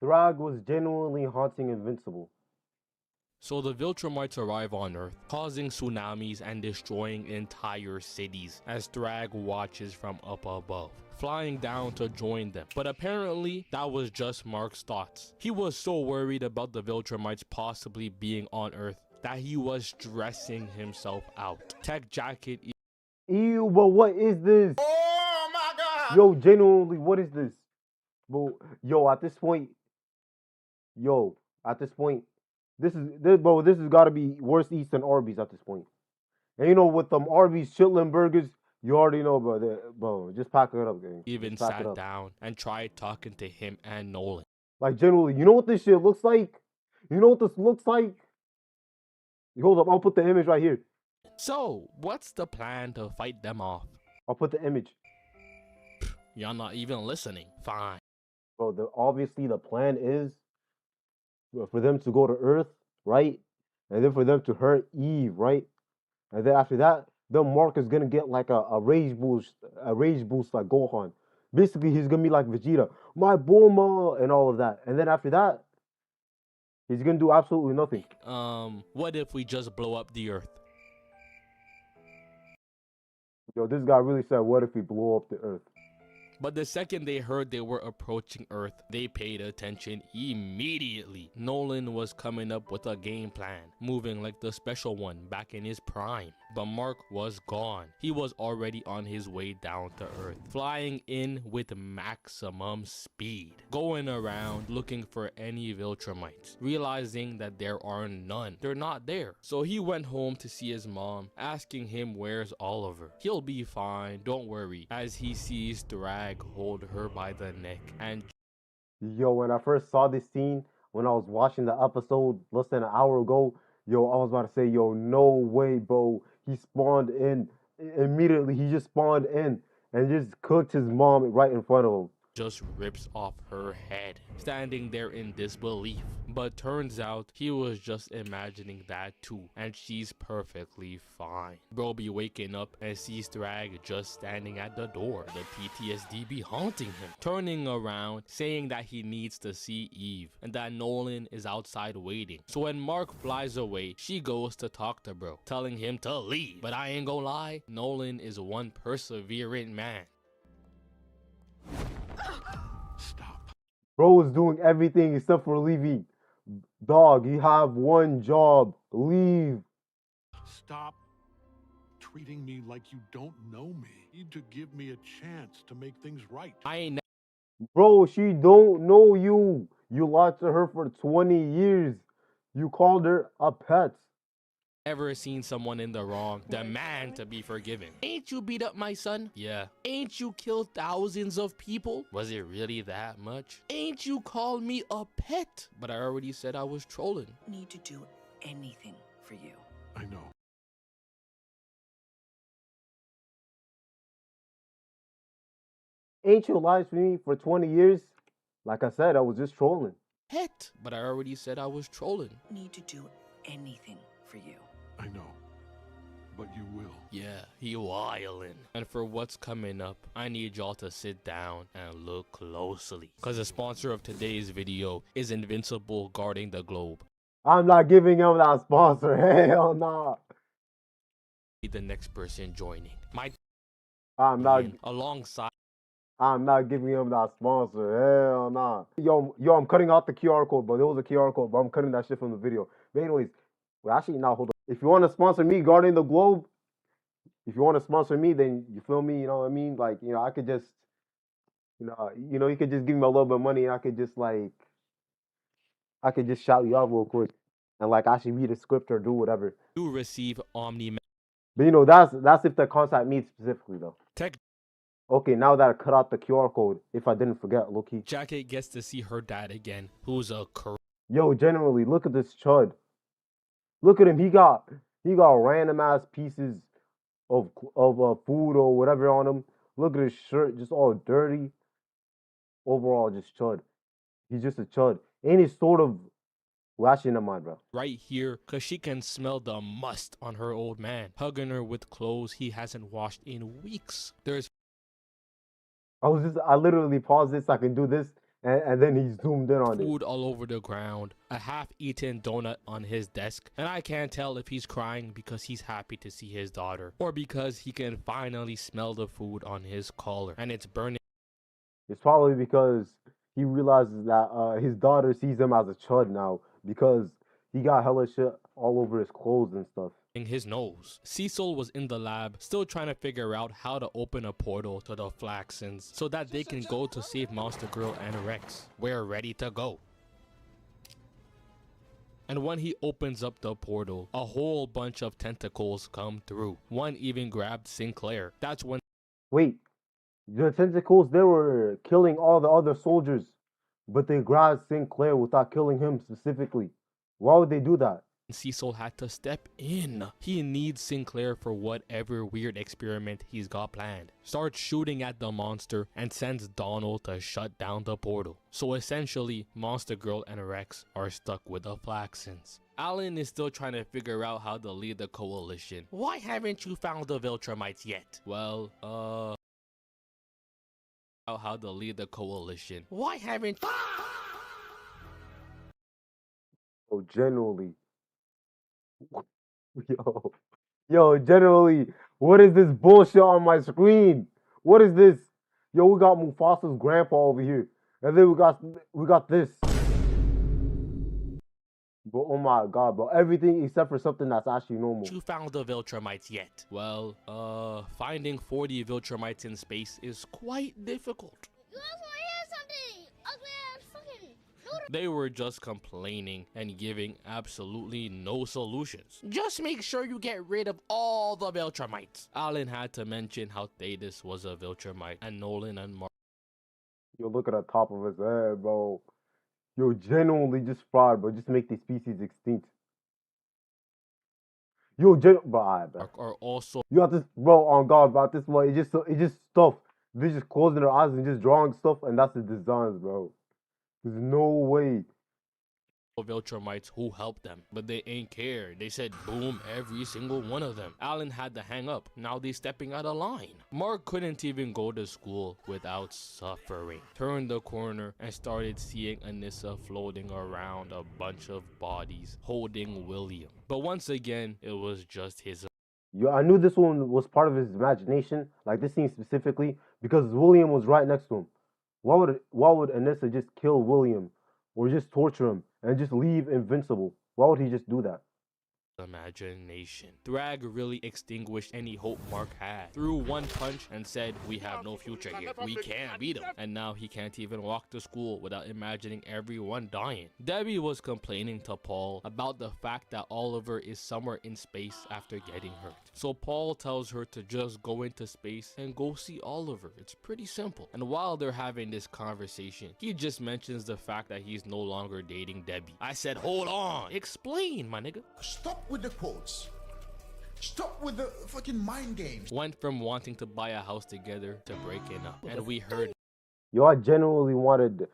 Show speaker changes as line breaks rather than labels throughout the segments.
Thragg was genuinely haunting Invincible.
So the viltrumites arrive on Earth, causing tsunamis and destroying entire cities as Thragg watches from up above, flying down to join them. But apparently that was just Mark's thoughts. He was so worried about the viltrumites possibly being on Earth that he was stressing himself out. Tech Jacket.
Ew, but what is this?
Oh my God!
Yo, genuinely, what is this? Bro, yo, at this point, this has got to be worse eats than Arby's at this point. And you know, with them Arby's chitlin burgers, you already know, bro. Just pack it up, gang.
Even
Just pack it
sat
up.
down and tried talking to him and Nolan.
Like, generally, you know what this shit looks like? You know what this looks like? Hold up, I'll put the image right here.
So, what's the plan to fight them off?
I'll put the image.
You're not even listening. Fine.
Bro, obviously the plan is for them to go to Earth, right? And then for them to hurt Eve, right? And then after that, the Mark is gonna get like a rage boost like Gohan. Basically, he's gonna be like Vegeta, my Bulma, and all of that. And then after that, he's gonna do absolutely nothing.
What if we just blow up the Earth?
Yo, this guy really said, what if we blow up the Earth?
But the second they heard they were approaching Earth, they paid attention immediately. Nolan was coming up with a game plan, moving like the special one back in his prime. But Mark was gone. He was already on his way down to Earth, flying in with maximum speed, going around looking for any viltrumites, realizing that there are none. They're not there. So he went home to see his mom, asking him where's Oliver. He'll be fine, don't worry, as he sees Thragg hold her by the neck. And
yo, when I first saw this scene, when I was watching the episode less than an hour ago, yo, I was about to say, yo, no way, bro. He spawned in immediately. He just spawned in and just cooked his mom right in front of him.
just rips off her head, standing there in disbelief. But turns out he was just imagining that too, and she's perfectly fine. Bro be waking up and sees Thragg just standing at the door, the PTSD be haunting him, turning around saying that he needs to see Eve and that Nolan is outside waiting. So when Mark flies away, she goes to talk to bro, telling him to leave. But I ain't gonna lie, Nolan is one perseverant man.
Stop.
Bro is doing everything except for leaving. Dog, you have one job. Leave.
Stop treating me like you don't know me. You need to give me a chance to make things right.
I ain't
Bro, she don't know you. You lied to her for 20 years. You called her a pet.
ever seen someone in the wrong demand to be forgiven. Ain't you beat up my son? Yeah. Ain't you killed thousands of people? Was it really that much? Ain't you called me a pet? But I already said I was trolling.
Need to do anything for you.
I know.
Ain't you lied to me for 20 years? Like I said, I was just trolling.
Pet. But I already said I was trolling.
Need to do anything for you.
I know. But you will.
Yeah, he wildin'. And for what's coming up, I need y'all to sit down and look closely. Cause the sponsor of today's video is Invincible guarding the globe.
I'm not giving him that sponsor. Hell nah.
The next person joining.
I'm not
alongside.
I'm not giving him that sponsor. Hell nah. Yo, I'm cutting out the QR code, but there was a QR code, but I'm cutting that shit from the video. But anyways, well, actually, now hold on. If you want to sponsor me guarding the globe, if you want to sponsor me, then you feel me. You know what I mean? Like, you know, I could just, you could just give me a little bit of money, and I could just shout you out real quick, and like actually read a script or do whatever.
You receive Omni.
But you know, that's if they contact me specifically though.
Tech.
Okay, now that I cut out the QR code, if I didn't forget, low-key.
Jacket gets to see her dad again, who's a
Yo, generally, look at this chud. Look at him. He got random ass pieces of food or whatever on him. Look at his shirt, just all dirty. Overall, just chud. He's just a chud. And he's sort of lashing in mind, bro.
right here, cause she can smell the must on her old man, hugging her with clothes he hasn't washed in weeks. There's
I literally paused this so I can do this and then he zoomed in on it.
food all over the ground, a half-eaten donut on his desk, and I can't tell if he's crying because he's happy to see his daughter, or because he can finally smell the food on his collar, and it's burning
It's probably because he realizes that his daughter sees him as a chud now because he got hella shit all over his clothes and stuff.
his nose. Cecil was in the lab, still trying to figure out how to open a portal to the Flaxons so that they can go to save Monster Girl and Rex. We're ready to go. And when he opens up the portal, a whole bunch of tentacles come through. One even grabbed Sinclair. That's when
Wait, the tentacles, they were killing all the other soldiers, but they grabbed Sinclair without killing him specifically. Why would they do that?
Cecil had to step in. He needs Sinclair for whatever weird experiment he's got planned. Starts shooting at the monster and sends Donald to shut down the portal. So essentially, Monster Girl and Rex are stuck with the Flaxons. Alan is still trying to figure out how to lead the coalition. Why haven't you found the Viltrumites yet? Well, how to lead the coalition. Why haven't
Oh, generally. Generally, what is this bullshit on my screen? What is this? Yo, we got Mufasa's grandpa over here. And then we got this. But oh my god, bro. Everything except for something that's actually normal.
you found the Viltrumites yet? Well, finding 40 Viltrumites in space is quite difficult.
You guys want to hear something? Ugly ass fucking noodle.
They were just complaining and giving absolutely no solutions. Just make sure you get rid of all the Viltrumites. Alan had to mention how Thetis was a Viltrumite, and Nolan and Mark
Yo, look at the top of his head, bro. Yo, genuinely just fraud, bro. Just make these species extinct. Yo, bro, alright, bro.
are also
You got this, bro, on God, about this one. It's just stuff. They're just closing their eyes and just drawing stuff, and that's the designs, bro. There's no way.
Viltrumites who helped them, but they ain't care. They said boom every single one of them. Alan had to hang up. Now they stepping out of line. Mark couldn't even go to school without suffering. Turned the corner and started seeing Anissa floating around a bunch of bodies holding William. But once again, it was just his.
Yo, I knew this one was part of his imagination, like this scene specifically, because William was right next to him. Why would Anissa just kill William or just torture him and just leave invincible? Why would he just do that?
Imagination. Thragg really extinguished any hope Mark had. Threw one punch and said, we have no future here. We can't beat him. And now he can't even walk to school without imagining everyone dying. Debbie was complaining to Paul about the fact that Oliver is somewhere in space after getting hurt. So Paul tells her to just go into space and go see Oliver. It's pretty simple. And while they're having this conversation, he just mentions the fact that he's no longer dating Debbie. I said, hold on. Explain, my nigga.
Stop with the quotes. Stop with the fucking mind games.
Went from wanting to buy a house together to breaking up. And we heard
Yo, I genuinely wanted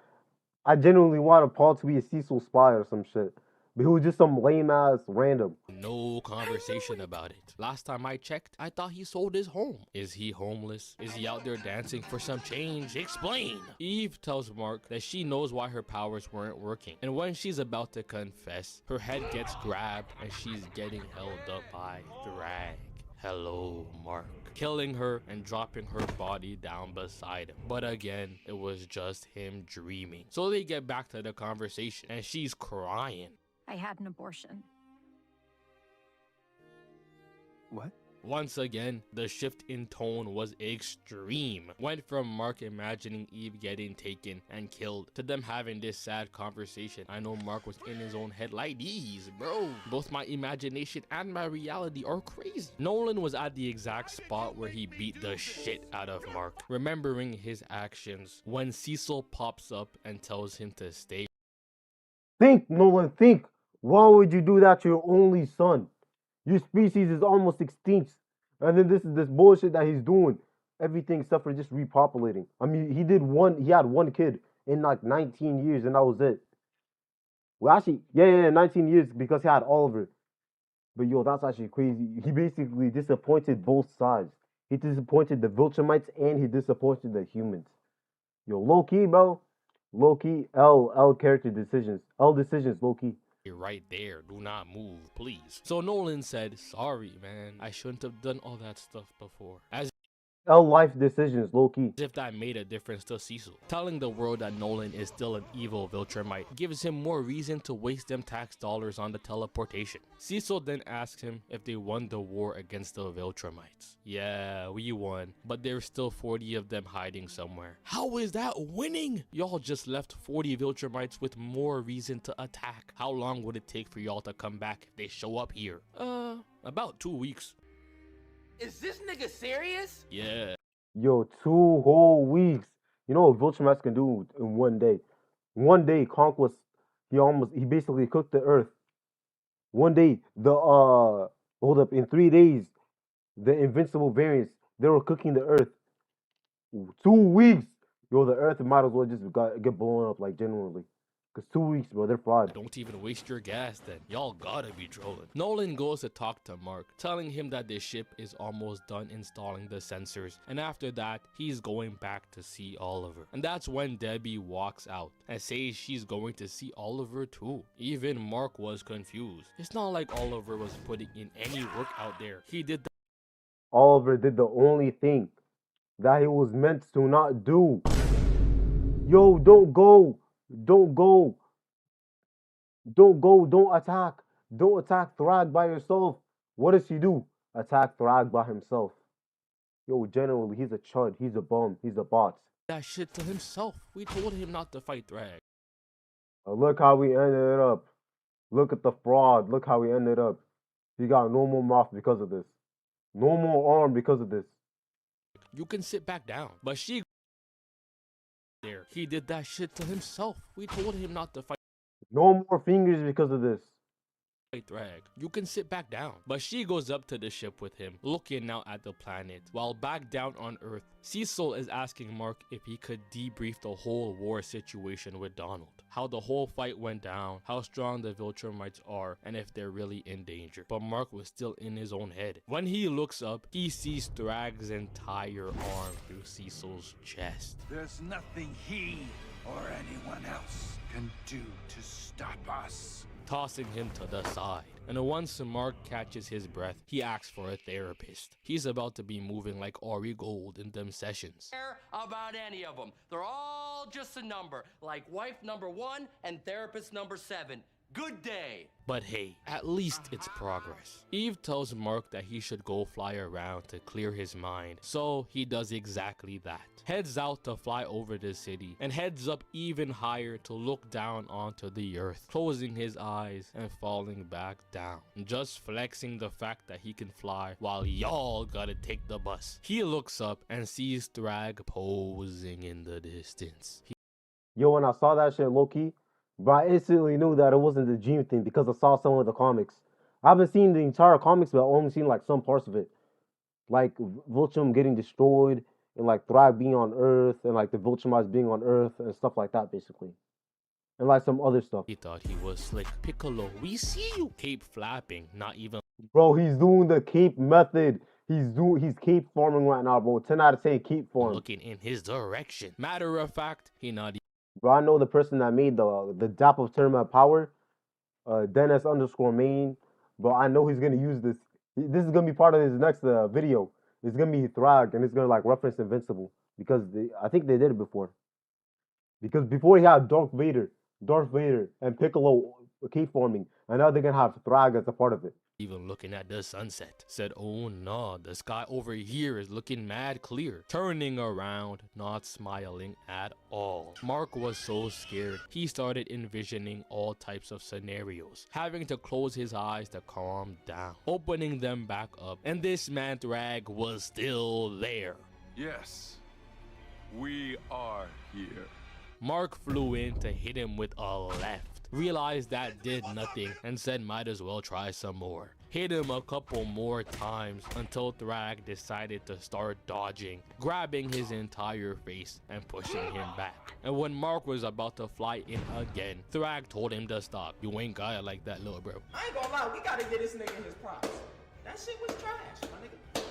Paul to be a Cecil spy or some shit. But he was just some lame ass random.
no conversation about it. Last time I checked, I thought he sold his home. Is he homeless? Is he out there dancing for some change? Explain! Eve tells Mark that she knows why her powers weren't working. And when she's about to confess, her head gets grabbed and she's getting held up by Thragg. Hello, Mark. Killing her and dropping her body down beside him. But again, it was just him dreaming. So they get back to the conversation and she's crying.
I had an abortion.
What?
Once again, the shift in tone was extreme. Went from Mark imagining Eve getting taken and killed to them having this sad conversation. I know Mark was in his own head like these, bro. Both my imagination and my reality are crazy. Nolan was at the exact spot where he beat the shit out of Mark, remembering his actions when Cecil pops up and tells him to stay.
Think, Nolan, think. Why would you do that to your only son? Your species is almost extinct. And then this is this bullshit that he's doing. Everything except for just repopulating. I mean, he had one kid in like 19 years and that was it. Well, actually, yeah, 19 years because he had Oliver. But yo, that's actually crazy. He basically disappointed both sides. He disappointed the Viltrumites and he disappointed the humans. Yo, low key, bro. Loki, L character decisions. L decisions, Loki.
Right there, do not move, please. So Nolan said, sorry, man, I shouldn't have done all that stuff before. As
L life decisions, Loki.
if that made a difference to Cecil. Telling the world that Nolan is still an evil viltrumite gives him more reason to waste them tax dollars on the teleportation. Cecil then asks him if they won the war against the viltrumites. Yeah, we won, but there's still 40 of them hiding somewhere. How is that winning? Y'all just left 40 viltrumites with more reason to attack. How long would it take for y'all to come back if they show up here? About 2 weeks.
Is this nigga serious?
Yeah.
Yo, 2 whole weeks. You know what Viltrumites can do in 1 day? 1 day, Conquest. He basically cooked the earth. 1 day, hold up, in 3 days, the invincible variants, they were cooking the earth. 2 weeks, yo, the earth might as well just get blown up, like, genuinely. Because 2 weeks, bro, they're fried.
Don't even waste your gas then. Y'all gotta be trolling. Nolan goes to talk to Mark, telling him that the ship is almost done installing the sensors, and after that, he's going back to see Oliver. And that's when Debbie walks out and says she's going to see Oliver too. Even Mark was confused. It's not like Oliver was putting in any work out there. He did the
Oliver did the only thing that he was meant to not do. Yo, don't go. Don't go. Don't go. Don't attack. Don't attack Thragg by yourself. What does he do? Attack Thragg by himself. Yo, generally, he's a chud. He's a bum. He's a bot.
that shit to himself. We told him not to fight Thragg.
Look how we ended up. Look at the fraud. Look how we ended up. He got no more mouth because of this. No more arm because of this.
You can sit back down. But she there. He did that shit to himself. We told him not to fight
No more fingers because of this.
Thragg. You can sit back down. But she goes up to the ship with him, looking out at the planet. While back down on Earth, Cecil is asking Mark if he could debrief the whole war situation with Donald. How the whole fight went down, how strong the viltrumites are, and if they're really in danger. But Mark was still in his own head. When he looks up, he sees Thragg's entire arm through Cecil's chest.
There's nothing he or anyone else can do to stop us.
Tossing him to the side. And once Mark catches his breath, he asks for a therapist. He's about to be moving like Ari Gold in them sessions.
Care about any of them. They're all just a number, like wife number 1 and therapist number 7. Good day.
But hey, at least it's progress. Eve tells Mark that he should go fly around to clear his mind, so he does exactly that. Heads out to fly over the city, and heads up even higher to look down onto the earth, closing his eyes and falling back down. Just flexing the fact that he can fly while y'all gotta take the bus. He looks up and sees Thragg posing in the distance.
Yo, when I saw that shit low-key, but I instantly knew that it wasn't the dream thing because I saw some of the comics. I haven't seen the entire comics, but I've only seen like some parts of it. Like Viltrum getting destroyed, and like Thragg being on Earth, and like the Viltrumites being on Earth, and stuff like that, basically. And like some other stuff.
He thought he was slick. Piccolo, we see you. Cape flapping, not even.
Bro, he's doing the cape method. He's cape farming right now, bro. 10 out of 10 cape farm.
Looking in his direction. Matter of fact, he not.
Bro, I know the person that made the DAP of Tournament Power, Dennis_main, but I know he's gonna use this. This is gonna be part of his next video. It's gonna be Thragg, and it's gonna like reference Invincible because I think they did it before. Because before he had Darth Vader, and Piccolo cape forming, and now they're gonna have Thragg as a part of it.
Even looking at the sunset, said, oh no, the sky over here is looking mad clear. Turning around, not smiling at all. Mark was so scared, he started envisioning all types of scenarios, having to close his eyes to calm down, opening them back up, and this man Thragg was still there.
Yes, we are here.
Mark flew in to hit him with a left. Realized that did nothing and said might as well try some more. Hit him a couple more times until Thragg decided to start dodging, grabbing his entire face and pushing him back. And when Mark was about to fly in again, Thragg told him to stop. You ain't got it like that, little bro.
I ain't gonna lie, we gotta get this nigga his props. That shit was trash, my nigga.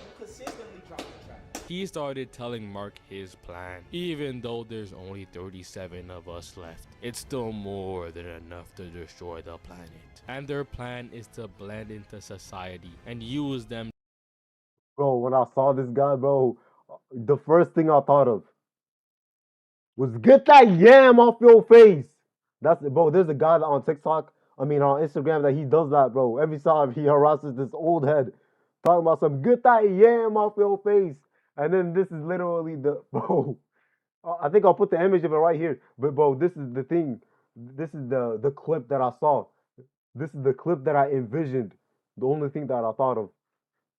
He started telling Mark his plan. Even though there's only 37 of us left, it's still more than enough to destroy the planet. And their plan is to blend into society and use them.
Bro, when I saw this guy, bro, the first thing I thought of was get that yam off your face. That's bro. There's a guy on TikTok, I mean on Instagram, that he does that, bro. Every time he harasses this old head, talking about some get that yam off your face. And then this is literally the bro. I think I'll put the image of it right here. But bro, this is the thing. This is the clip that I saw. This is the clip that I envisioned. The only thing that I thought of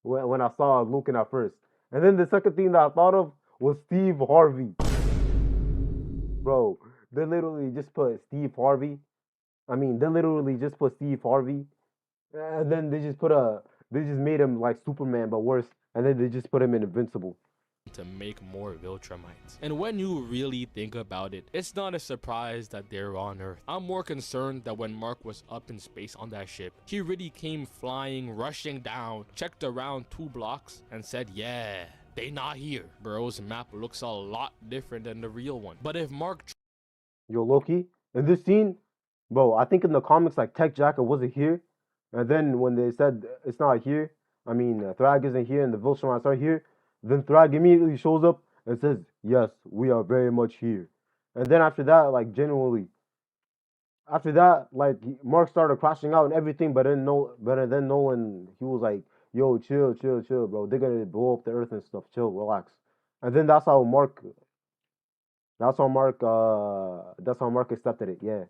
when I saw Lucan at first. And then the second thing that I thought of was Steve Harvey. Bro, they literally just put Steve Harvey. I mean, they literally just put Steve Harvey. And then they just made him like Superman, but worse. And then they just put him in Invincible.
To make more viltrumites. And when you really think about it, it's not a surprise that they're on Earth. I'm more concerned that when Mark was up in space on that ship, he really came flying, rushing down, checked around 2 blocks, and said, yeah, they not here. Bro's map looks a lot different than the real one. But if Mark...
Yo, Loki, in this scene, bro, I think in the comics, like, Tech Jacket wasn't here. And then when they said it's not here, I mean, Thragg isn't here and the viltrumites are here, then Thragg immediately shows up and says, yes, we are very much here. And then after that, like, genuinely, after that, like, Mark started crashing out and everything, but then Nolan, he was like, yo, chill, chill, chill, bro. They're gonna blow up the earth and stuff. Chill, relax. And then that's how Mark accepted it, yeah.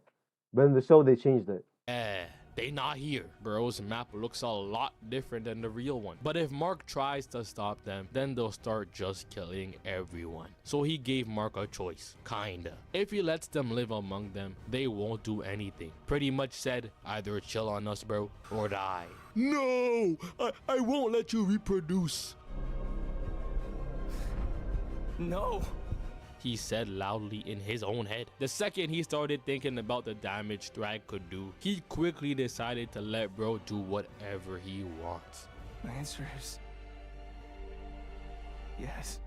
But in the show, they changed it.
Yeah, they not here. Bro's map looks a lot different than the real one. But if Mark tries to stop them, then they'll start just killing everyone. So he gave Mark a choice, kinda. If he lets them live among them, they won't do anything. Pretty much said, either chill on us, bro, or die. No, I won't let you reproduce.
No.
He said loudly in his own head. The second he started thinking about the damage Thragg could do, he quickly decided to let bro do whatever he wants.
My answer is yes.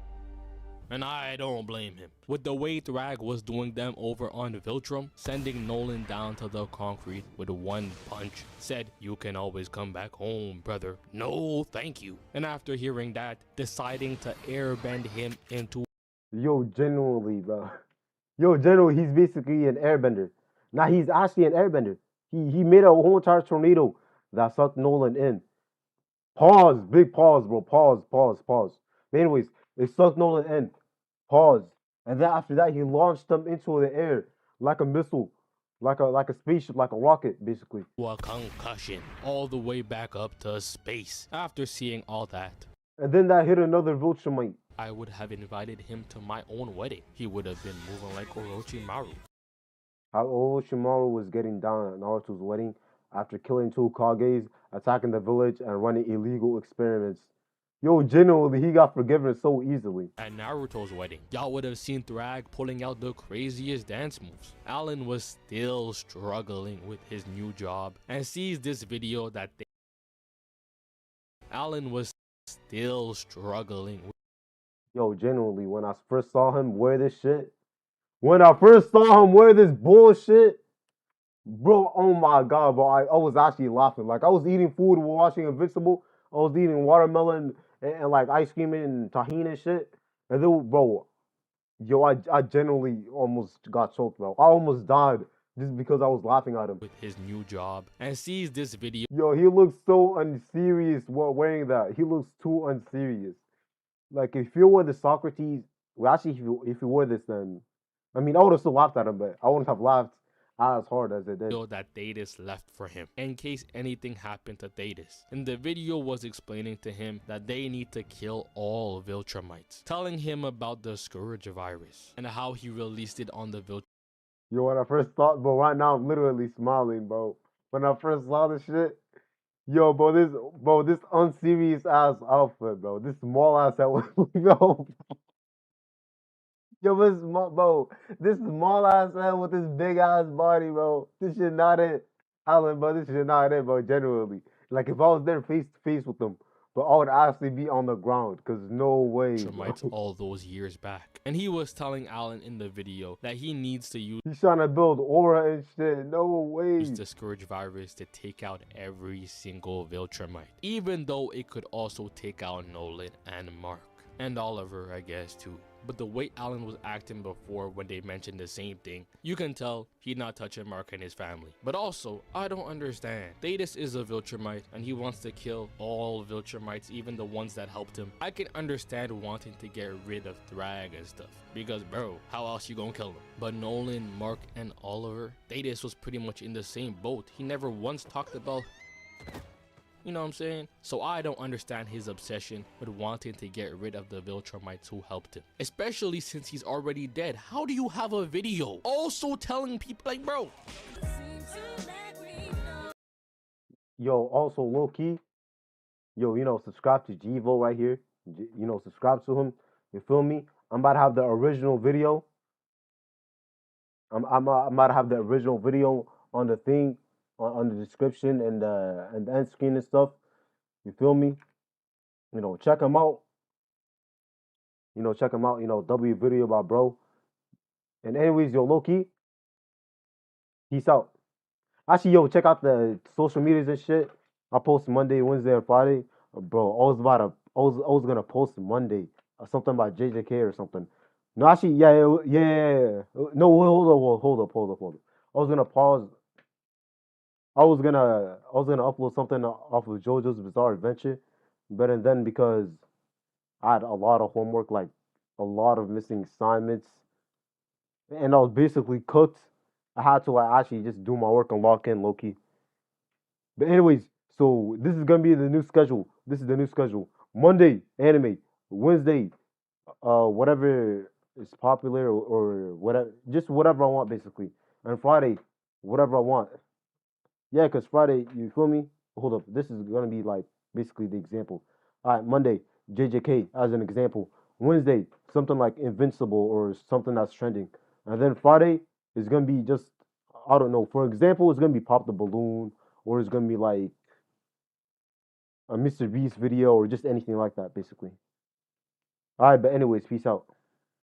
And I don't blame him. With the way Thragg was doing them over on Viltrum, sending Nolan down to the concrete with one punch, said, you can always come back home, brother. No, thank you. And after hearing that, deciding to airbend him into...
Yo, genuinely, bro. Yo, genuinely, he's basically an airbender. Now, he's actually an airbender. He made a whole entire tornado that sucked Nolan in. Pause. Big pause, bro. Pause, pause, pause. But anyways, it sucked Nolan in. Pause. And then after that, he launched them into the air like a missile. Like a spaceship, like a rocket, basically.
A concussion. All the way back up to space. After seeing all that.
And then that hit another viltrumite.
I would have invited him to my own wedding. He would have been moving like Orochimaru.
How Orochimaru was getting down at Naruto's wedding after killing 2 Kages, attacking the village, and running illegal experiments. Yo, genuinely, he got forgiven so easily.
At Naruto's wedding, y'all would have seen Thragg pulling out the craziest dance moves. Alan was still struggling with his new job and sees this video that Alan was still struggling with.
Yo, genuinely, when I first saw him wear this shit, when I first saw him wear this bullshit, bro, oh my god, bro, I was actually laughing. Like, I was eating food while watching Invincible. I was eating watermelon and like ice cream and tahini and shit. And then, bro, yo, I genuinely almost got choked, bro. I almost died just because I was laughing at him.
With his new job and sees this video.
Yo, he looks so unserious while wearing that. He looks too unserious. Like, if you wore the Socrates, well, actually, if you wore this, then, I mean, I would have still laughed at him, but I wouldn't have laughed as hard as it did.
That Thetis left for him in case anything happened to Thetis. And the video was explaining to him that they need to kill all viltrumites, telling him about the Scourge virus and how he released it on the viltrum.
Yo, when I first thought, bro, right now I'm literally smiling, bro. When I first saw this shit, yo, bro, this unserious ass outfit, bro. This small ass outfit, yo. Yo, this small ass head with this big ass body, bro. This shit not it. Alan, bro, this shit not it, bro, genuinely. Like, if I was there face to face with them, But I would actually be on the ground, cause no way, bro.
Viltrumites all those years back. And he was telling Alan in the video that he needs to use
He's trying to build aura and shit. No way.
the Scourge virus to take out every single Viltrumite, even though it could also take out Nolan and Mark. And Oliver, I guess, too. But the way Alan was acting before when they mentioned the same thing, you can tell he's not touching Mark and his family. But also, I don't understand. Thetis is a Viltrumite and he wants to kill all Viltrumites, even the ones that helped him. I can understand wanting to get rid of Thragg and stuff, because bro, how else you gonna kill them? But Nolan, Mark, and Oliver, Thetis was pretty much in the same boat. He never once talked about... You know what I'm saying? So I don't understand his obsession with wanting to get rid of the Viltrumites who helped him. Especially since he's already dead. How do you have a video also telling people like, bro?
Yo, also low key. Yo, you know, subscribe to Gvo right here. You know, subscribe to him. You feel me? I'm about to have the original video. I'm about to have the original video on the thing, on the description and the end screen and stuff. You feel me? You know, check him out. You know, check him out. You know, W video about bro. And anyways, yo, low key. Peace out. Actually, yo, check out the social medias and shit. I post Monday, Wednesday, and Friday. Bro, I was gonna post Monday something about JJK or something. No, actually, yeah. No, hold up. I was gonna pause. I was gonna upload something off of JoJo's Bizarre Adventure, but and then because I had a lot of homework, like a lot of missing assignments, and I was basically cooked. I had to like actually just do my work and lock in low key. But anyways, so this is gonna be the new schedule. This is the new schedule. Monday anime, Wednesday, whatever is popular or whatever, just whatever I want basically. And Friday, whatever I want. Yeah, cause Friday, you feel me? Hold up, this is gonna be like basically the example. All right, Monday, JJK as an example. Wednesday, something like Invincible or something that's trending. And then Friday is gonna be just I don't know. For example, it's gonna be Pop the Balloon or it's gonna be like a Mr. Beast video or just anything like that, basically. All right, but anyways, peace out.